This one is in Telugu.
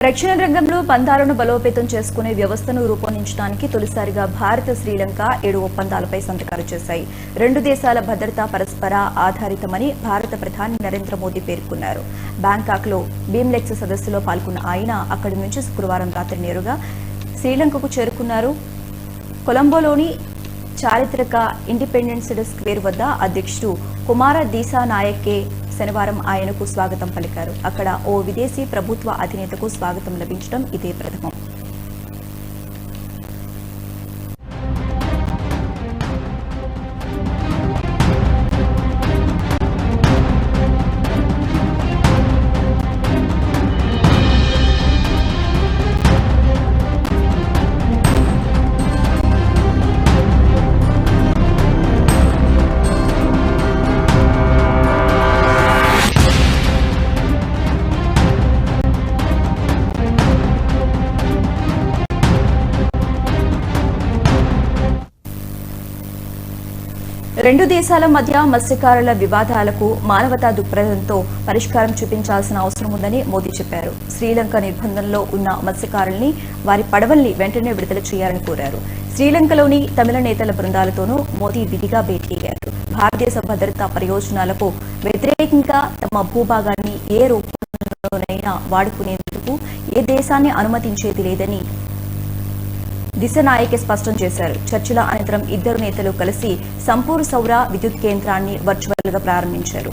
రక్షణ రంగంలో బంధాలను బలోపేతం చేసుకునే వ్యవస్థను రూపొందించడానికి తొలిసారిగా భారత్ శ్రీలంక 7 ఒప్పందాలపై సంతకాలు చేశాయి. రెండు దేశాల భద్రత పరస్పర ఆధారితమని భారత ప్రధాని నరేంద్ర మోదీ పేర్కొన్నారు. బ్యాంకాక్లో బీమ్లెక్స్ సదస్సులో పాల్గొన్న ఆయన అక్కడి నుంచి శుక్రవారం రాత్రి నేరుగా శ్రీలంకకు చేరుకున్నారు. కొలంబోలోని చారిత్రక ఇండిపెండెన్స్ డే స్క్వేర్ వద్ద అధ్యక్షుడు కుమార దీసానాయకే శనివారం ఆయనకు స్వాగతం పలికారు. అక్కడ ఓ విదేశీ ప్రభుత్వ అధినేతకు స్వాగతం లభించడం ఇదే ప్రథమం. రెండు దేశాల మధ్య మత్స్యకారుల వివాదాలకు మానవతా దృక్పథంతో పరిష్కారం చూపించాల్సిన అవసరం ఉందని మోదీ చెప్పారు. శ్రీలంక నిర్బంధంలో ఉన్న మత్స్యకారుల్ని వారి పడవల్ని వెంటనే విడుదల చేయాలని కోరారు. శ్రీలంకలోని తమిళ నేతల బృందాలతోనూ మోదీ విధిగా భేటీ అయ్యారు. భారతదేశ భద్రతా ప్రయోజనాలకు వ్యతిరేకంగా తమ భూభాగాన్ని ఏ రూపంలోనైనా వాడుకునేందుకు ఏ దేశాన్ని అనుమతించేది లేదని దిశనాయకే స్పష్టం చేశారు. చర్చల అనంతరం ఇద్దరు నేతలు కలిసి సంపూర్ సౌర విద్యుత్ కేంద్రాన్ని వర్చువల్ గా ప్రారంభించారు.